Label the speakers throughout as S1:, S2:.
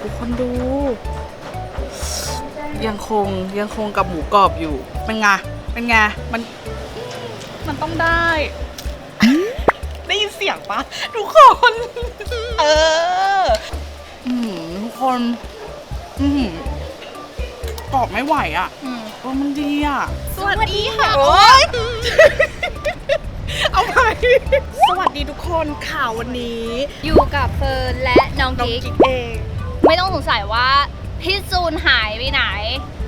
S1: ทุกคนดูยังคงกับหมูกรอบอยู่เป็นไงมันต้องได้ได้ยินเสียงปะทุกคนทุกคนกรอบไม่ไหวอ่ะมันดีอ่ะสวัสดีค่ะโอ๊ยเอาไปสวัสดีทุกคนข่าววันนี้
S2: อยู่กับเฟิร์นและน้องกิ๊ก
S1: เอง
S2: ไม่ต้องสงสัยว่าพี่จูนหายไปไหน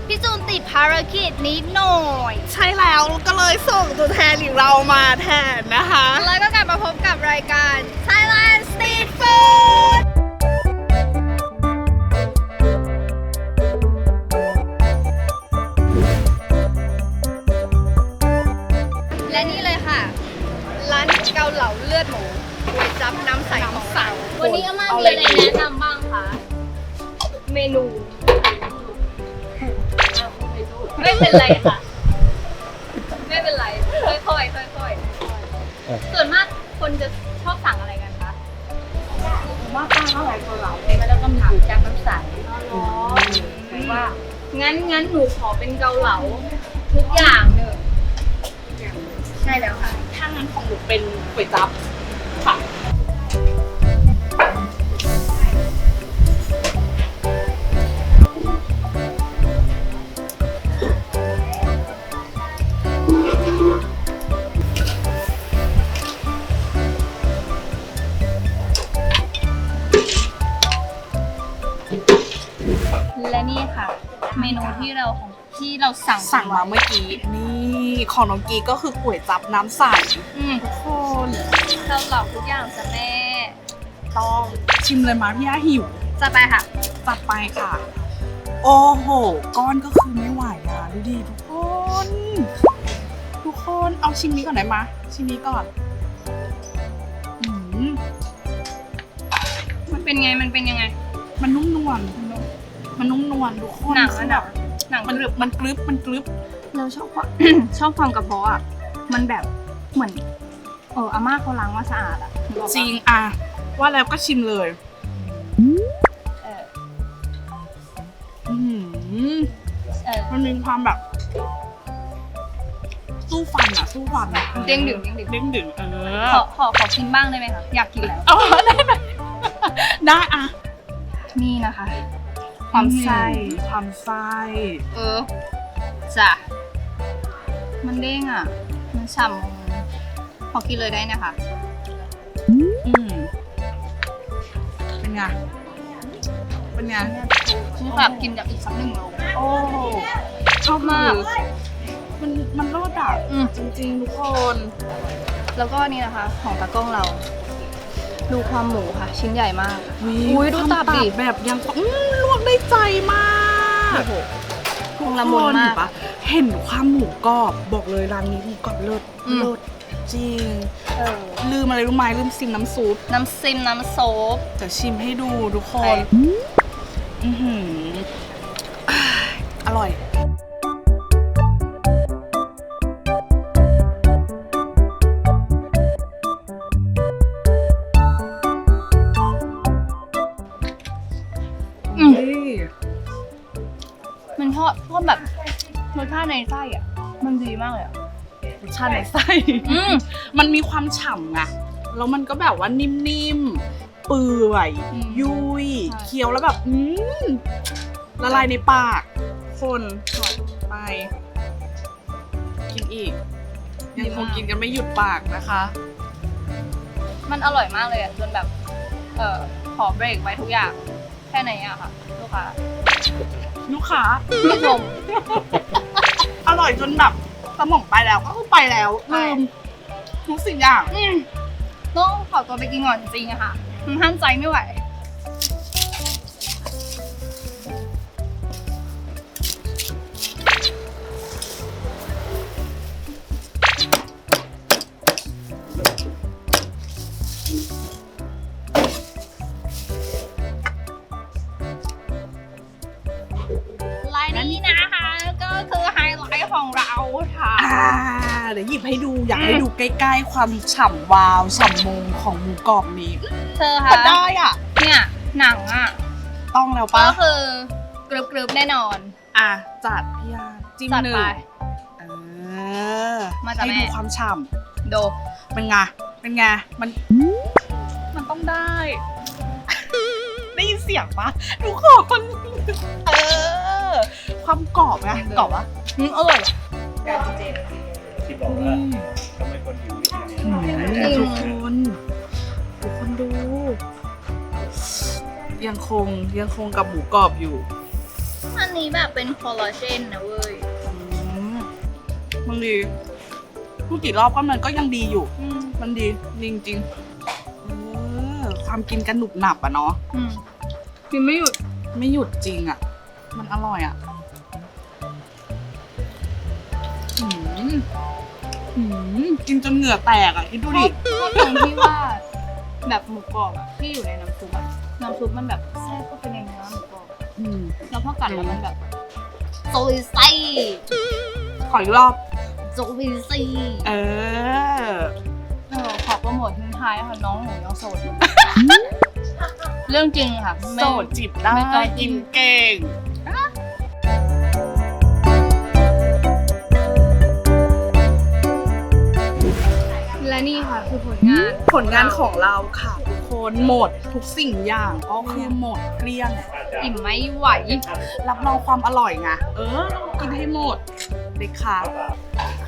S2: พี่จูนติดภารกิจนิดหน่อย
S1: ใช่แล้วก็เลยส่งตัวแทนของเรามาแทนนะคะ
S2: แล้วก็กลับมาพบกับรายการ Thailand Street Food และนี่เลยค่ะร้านเกาเหลาเลือดหมูก๋วยจั๊บน้ำใสของเราวันนี้อาม่ามีอะไรแนะนำบ้างคะเมนูไม่เป็นไรค่ะไม่เป็นไรค่อยๆส่วนมากคนจะชอบสั่งอะไรกันคะ
S1: ว่าป้าเท่าไหร่ตัวเรา
S2: แล้วก็มีก๋วยจั๊บน้ำใสว่างั้นหนูขอเป็นเกาเหลาทุกอย่างเนอะใช่แล้วค่ะ
S1: ถ้างั้นของหนูเป็นก๋วยจั๊บค่ะ
S2: และนี่ค่ะเมนูที่เราสั่ง
S1: มาเมื่อกี้นี่ของน้องกีก็คือก๋วยจั๊บน้ำใสทุกคน
S2: เราหลอกทุกอย่างจ้ะแม่
S1: ต้องชิมเลยมาพี่ย่าหิว
S2: จัดไปค่ะ
S1: จัดไปค่ะโอ้โหก้อนก็คือไม่ไหวอ่ะดูดิทุกคนเอาชิมนี้ก่อนไหนมาชิมนี้ก่อน
S2: มันเป็นยังไง
S1: มันนุ่มนวลทุกคน
S2: หนัง
S1: มันกรึบ
S2: เราชอบความกระเพาะอ่ะมันแบบเหมือนอาม่าเขาล้างว่าสะอาดอ่ะ
S1: จริงอ่ะว่าแล้วก็ชิมเลยมันมีความแบบสู้ฟัน
S2: เด้งดึงขอกินบ้างได้ไหมคะอยากกินแล้ว
S1: ได้ไหมได้อ่ะ
S2: นี่นะคะความไส้จ้ะมันเด้งอ่ะมันฉ่ำขอกินเลยได้นะคะ
S1: เป็นไง
S2: คือแบบกินแบบอีกสัก1 โล
S1: โอ้ชอบมากมันรสอ่ะจริงๆทุกคน
S2: แล้วก็นี่นะคะของตากล้องเราดูความหมูค่ะชิ้นใหญ่มาก
S1: อุ้ยดูตับดิแบบยังลวกได้ใจมาก
S2: คงละมุนมาก
S1: เห็นความหมูกรอบบอกเลยร้านนี้หมูกรอบเลิศจริงลืมอะไรรู้ไหมลืมซิมน้ำซุป
S2: น้ำซุป
S1: แต่ชิมให้ดูทุกคนอร่อย
S2: มันชอบแบบรสชาติในไส้อ่ะมันดีมากเลยอ่ะ
S1: รสชาติในไส้มันมีความฉ่ำไงแล้วมันก็แบบว่านิ่มๆเปื่อยยุ่ยเคี้ยวแล้วแบบละลายในปากคนไปกินอีกยังคงกินกันไม่หยุดปากนะคะ
S2: มันอร่อยมากเลยอ่ะจนแบบขอเบรกไว้ทุกอย่างแค่ไหนอะค่ะลูกค้าผู้ชม
S1: อร่อยจนแบบสมองไปแล้วก็คือไปแล้วลืมทุกสิ่งอย่าง
S2: ต้องขอตัวไปกินก่อนจริงอะค่ะห้ามใจไม่ไหวและนี่นะคะก็คือไฮไลท์ของเราค่ะ
S1: เ ดี๋ยวหยิบให้ดูอยากให้ดูใกล้ๆความฉ่ำวาวฉ่ำมงของหมูกรอบนี้
S2: เธอ
S1: พ
S2: คะ
S1: อได้อ่ะ
S2: เนี่ยหนังอ่ะ
S1: ต้องแล้ว
S2: ก็
S1: ปะ
S2: คือกรึบๆแน่นอน
S1: อ่ะจัดพี่ยาจิ้ม
S2: จัด
S1: หนึ่ง
S2: ไป
S1: เออ
S2: มาจ้ะ
S1: ให้
S2: แม่
S1: ดูความฉ่
S2: โด
S1: ำเป็นไงเป็นไงมันต้องได้ ได้ยินเสียงปะทุกคนเออความกรอบไงกรอบปะอร่อย
S3: ที่บอกว่าทำไมคนหิวอยู่เนี่ย
S1: ทุกคนดู ยังคงกับหมูกรอบอยู่
S2: อันนี้แบบเป็นคอลลาเจนนะเว้ย
S1: มันดีพูดกี่รอบก็มันก็ยังดีอยู่ มันดีจริงๆความกินกันหนุบหนับอะเนาะ
S2: กินไม่หยุด
S1: ไม่หยุดจริงอะมันอร่อยอะกินจนเหงื่อแตกอะคิดดูดิ
S2: ก็ตรงที่ว่าแบบหมูกรอบอะที่อยู่ในน้ำซุปอะน้ำซุปมันแบบแทรกเข้าไปในเนื้อหมูกรอบอะแล้วพอกัดแล้วมันแบบโซยไส้
S1: ขออีกรอบ
S2: โซยไส้
S1: เออ
S2: ขอโปรโมททิ้งท้ายค่ะน้องหนูยังโสดอยู่ เรื่องจริงค่ะไม่
S1: โสดจิบได้
S2: ไม่เคยกิ
S1: กิ
S2: น
S1: นเก่ง
S2: และนี่ค่ะคือผลงาน
S1: ของเราค่ะทุกคนหมดทุกสิ่งอย่างก็คือหมดเกลี้ยง
S2: อิ่มไม่ไหว
S1: รับรองความอร่อยไงต้องกินให้หมดเด็กค่ะ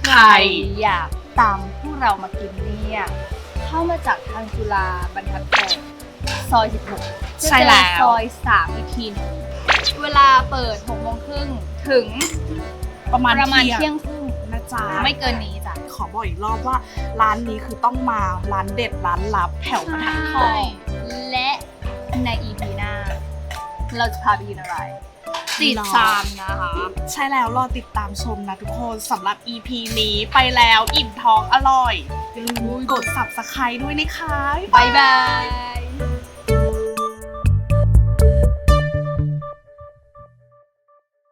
S2: ใครอยากตามพวกเรามากินเนี่ยเข้ามาจากทางจุฬาบรรทัดทองซอย 16
S1: ใช่แล้ว
S2: ซอย 3 อีกทีหนึงเวลาเปิด 6 โมงครึ่งถึง
S1: ประมาณ
S2: เที่
S1: เที่
S2: ย
S1: ย
S2: ง
S1: ง
S2: ครึ่ง
S1: นะจ๊ะ
S2: ไม่เกินนี้จ้ะ
S1: ขอบอกอีกรอบว่าร้านนี้คือต้องมาร้านเด็ดร้านลับแถวบรรทัดทอง
S2: และใน EP หน้า เราจะพาไปกินอะไรติดตามนะคะ
S1: ใช่แล้วรอติดตามชมนะทุกคนสำหรับ EP นี้ไปแล้วอิ่มท้องอร่อยอย่าลืมกด Subscribe ด้วยนะคะ
S2: บ๊ายบาย